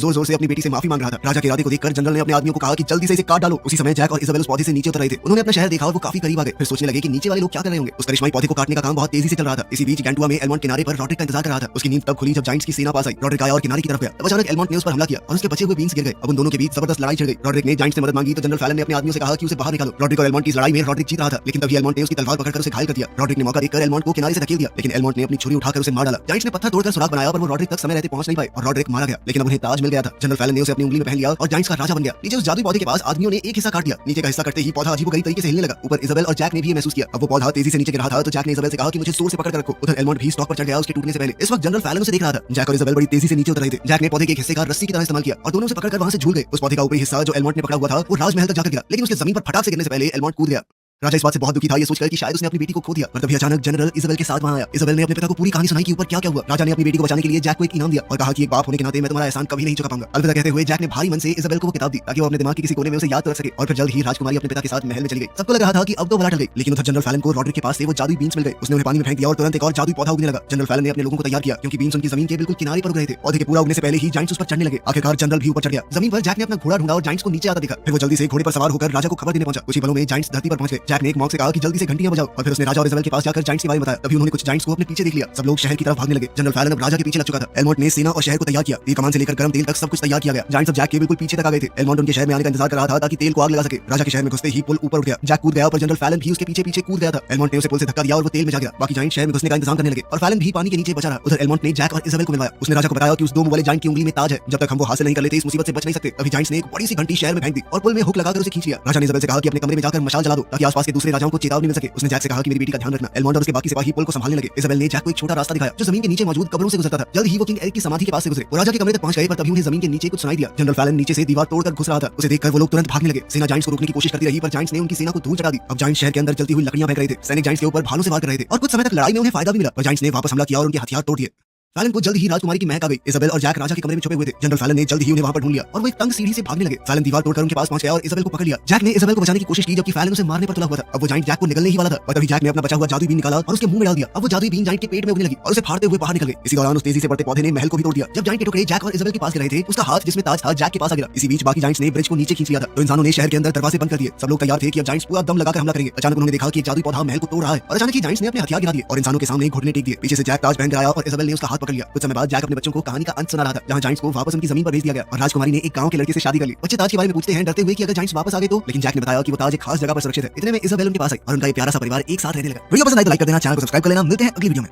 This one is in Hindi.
जोर जोर से अपनी बेटी से माफी मांग रहा था। राजा के इरादे को देखकर जनरल ने अपने आदमियों को कहा कि जल्दी से इसे काट डालो। उसी समय जैक और इजाबेल उस पौधे से नीचे उतर रहे थे। उन्होंने अपना शहर देखा और वो काफी करीब आ गए। फिर सोचने लगे कि नीचे वाले लोग क्या कर रहे होंगे। उस करिश्माई पौधे को काटने का काम बहुत तेजी से चल रहा था। इसी बीच गैंटुआ में एलमॉन्ट किनारे पर रॉड्रिक का इंतजार कर रहा था। उसकी नींद तब खुली जब जायंट्स की सेना पास आई। रॉड्रिक आया और किनारे की तरफ गया। तब अचानक एलमॉन्ट ने उस पर हमला किया और उसके बचे हुए बीन्स गिर गए। अब उन दोनों के बीच जबरदस्त लड़ाई छिड़ गई। रॉड्रिक ने जायंट्स से मदद मांगी तो जनरल फैलन ने अपने आदमियों से कहा कि उसे बाहर निकालो। रॉड्रिक और एलमॉन्ट की लड़ाई में रॉड्रिक जीत रहा था, लेकिन तभी एलमॉन्ट ने उसकी तलवार पकड़कर उसे घायल कर दिया। रॉड्रिक ने मौका देखकर एलमॉन्ट को किनारे से धकेल दिया, लेकिन एलमॉन्ट ने अपनी छुरी उठाकर उसे मार डाला। जायंट्स ने पत्थर तोड़कर सुराग बनाया पर वो रॉड्रिक तक समय रहते पहुंच नहीं पाए और रॉड्रिक मारा गया। लेकिन अब उन्हें ताज मिल गया था। जनरल फैलन ने उसे अपनी उंगली में पहन लिया और जायंट्स का राजा बन गया। नीचे उस जादुई पौधे के पास आदमियों ने एक हिस्सा काट दिया। नीचे का हिस्सा कटते ही पौधा अजीबोगरीब तरीके से हिलने लगा। ऊपर इजाबेल और जैक ने भी महसूस किया। अब वो पौधा तेजी से नीचे गिर रहा था तो जैक ने इजाबेल से कहा कि मुझे जोर से पकड़ कर रखो। उधर एलमॉन्ट भी स्टॉक पर चढ़ गया उसके टूटने से पहले। इस वक्त जनरल फैलन उसे देख रहा था। जैक और इजाबेल बड़ी तेजी से नीचे उतर रहे थे। जैक ने पौधे के एक हिस्से का रस्सी की तरह इस्तेमाल किया और दोनों उसे पकड़कर वहां से झूल गए। उस पौधे का ऊपरी हिस्सा जो एलमॉन्ट ने पकड़ा हुआ था वो राजमहल तक जाकर गिरा, लेकिन उसके जमीन पर फटाक से गिरने से पहले एलमॉन्ट कूद गया। राजा इस बात से बहुत दुखी था, ये सोचकर कि शायद उसने अपनी बेटी को खो दिया। पर तभी अचानक जनरल इजाबेल के साथ वहां आया। इजाबेल ने अपने पिता को पूरी कहानी सुनाई कि ऊपर क्या क्या हुआ। राजा ने अपनी बेटी को बचाने के लिए जैक को एक इनाम दिया और कहा कि एक बाप होने के नाते मैं तुम्हारा एहसान कभी नहीं चुका पाऊंगा। अलविदा कहते हुए जैक ने भारी मन से इजाबेल को वो किताब दी ताकि वो अपने दिमाग के किसी कोने में उसे याद कर सके। और फिर जल्द ही राजकुमारी अपने पिता के साथ महल में चली गई। सबको लग रहा था कि अब तो बला टल गई, लेकिन उधर जनरल फैलन को रॉड्रिक के पास से वो जादुई बीन्स मिल गए। उसने उन्हें पानी में फेंक दिया और तुरंत एक और जादुई पौधा उगने लगा। जनरल फैलन ने अपने लोगों को तैयार किया क्योंकि बीन्स उनकी जमीन के बिल्कुल किनारे पर उग रहे थे। पौधे के पूरा उगने से पहले ही जायंट्स उस पर चढ़ने लगे। आखिरकार जनरल भी ऊपर चढ़ गया। जमीन पर जैक ने अपना घोड़ा ढूंढा और जायंट्स को नीचे आता देखा। फिर वो जल्दी से घोड़े पर सवार होकर राजा को खबर देने पहुंचा। उसी पलों में जायंट्स धरती पर पहुंच गए। जैक ने एक मॉन्क से कहा कि जल्दी से घंटियां बजाओ और फिर उसने राजा और इजाबेल के पास जाकर जायंट्स के बारे में बताया। तभी उन्होंने कुछ जायंट्स को अपने पीछे देख लिया। सब लोग शहर की तरफ भागने लगे। जनरल फैलन अब राजा के पीछे लग चुका था। एलमॉन्ट ने सेना और शहर को तैयार किया। तीर कमान से लेकर गर्म तेल तक सब कुछ तैयार किया गया। जायंट्स अब जैक के बिल्कुल पीछे तक आ गए थे। एलमॉन्ट उनके शहर में आने का इंतजार कर रहा था ताकि तेल को आग लगा सके। राजा के शहर में घुसते ही पुल ऊपर उठ गया। जैक कूद गया पर जनरल फैलन भी उसके पीछे पीछे कूद गया था। एलमॉन्ट ने उसे पुल से धक्का दिया और वो तेल में जा गिरा। बाकी जायंट्स शहर में घुसने का इंतजाम करने लगे और फैलन भी पानी के नीचे बचा रहा। उधर एलमॉन्ट ने जैक और इजाबेल को मिलवाया। उसने राजा को बताया कि उस दो मुंह वाले जायंट की उंगली में ताज है। जब तक हम वो हासिल नहीं कर लेते इस मुसीबत से बच नहीं सकते। अभी जायंट्स ने एक बड़ी सी घंटी शहर में फेंक दी और पुल में हुक लगाकर उसे खींच लिया। राजा ने इजाबेल से कहा कि अपने कमरे में जाकर मशाल जला दो ताकि आसपास के दूसरे राजाओं को चेतावनी मिल सके। उसने जैक से कहा कि मेरी बेटी का ध्यान रखना। एलमॉन्ट और उसके बाकी सिपाही पुल को संभालने लगे। इजाबेल ने जैक को एक छोटा रास्ता दिखाया जो जमीन के नीचे मौजूद कब्रों से गुजरता था। जल्द ही वो किंग एरिक की समाधि के पास से गुजरे। वो राजा के कमरे तक पहुंच गए पर तभी उन्हें जमीन के नीचे कुछ सुनाई दिया। जनरल फैलन नीचे से दीवार तोड़कर घुस रहा था। उसे देखकर वो लोग तुरंत भागने लगे। सेना जायंट्स को रोकने की कोशिश करती रही पर जायंट्स ने उनकी सेना को धूल चटा दी। अब जायंट्स शहर के अंदर जलती हुई लकड़ियां फेंक रहे थे। सैनिक जायंट्स के ऊपर भालों से वार कर रहे थे और कुछ समय तक लड़ाई में उन्हें फायदा भी मिला। पर जायंट्स ने वापस हमला किया और उनके हथियार तोड़ दिए। फैलन को जल्द ही राजकुमारी की महक आ गई। इजाबेल और जैक राजा के कमरे में छुपे हुए थे। जनरल फैलन ने जल्द ही उन्हें वहां पर ढूंढ लिया और वो एक तंग सीढ़ी से भागने लगे। फैलन दीवार तोड़कर उनके पास पहुंच गया और इजाबेल को पकड़ लिया। जैक ने इजाबेल को बचाने की कोशिश की जबकि फैलन उसे मारने पर तुला हुआ था। अब वो जायंट जैक को निगलने ही वाला था और तभी जैक ने अपना बचा हुआ जादुई बीन निकाला और उसके मुंह में डाल दिया। अब वो जादुई बीन जायंट के पेट में उगने लगी और उसे फाड़ते हुए बाहर निकल गए। इसी दौरान उस तेजी से बढ़ते पौधे ने महल को भी तोड़ दिया। जब जायंट के टुकड़े जैक और इजाबेल के पास गिर रहे थे उसका हाथ जिसमें ताज था जैक के पास आ गिरा। इसी बीच बाकी जायंट्स ने ब्रिज को नीचे खींच लिया था तो इंसानों ने शहर के अंदर दरवाजे बंद कर दिए। सब लोग तैयार थे कि अब जायंट्स पूरा दम लगाकर हमला करेंगे। अचानक उन्होंने देखा कि एक जादुई पौधा महल को तोड़ रहा है और अचानक ही जायंट्स ने अपने हथियार गिरा दिए और इंसानों के सामने घुटने टेक दिए। पीछे से जैक ताज पहन कर आया और इजाबेल ने उसका हाथ पकड़ लिया। कुछ समय बाद जैक अपने बच्चों को कहानी का अंत सुना रहा था जहां जायंट्स को वापस उनकी जमीन पर भेज दिया गया और राजकुमारी ने एक गांव के लड़के से शादी कर ली। बच्चे ताज के बारे में पूछते हैं डरते हुए कि अगर जायंट्स वापस आ गए तो, लेकिन जैक ने बताया कि वो ताज एक खास जगह पर सुरक्षित है। इतने में इजाबेल उनके पास आई और उनका एक प्यारा सा परिवार एक साथ रहने लगा। वीडियो पसंद आए तो लाइक कर देना, चैनल को सब्सक्राइब कर लेना। मिलते हैं अगली वीडियो में।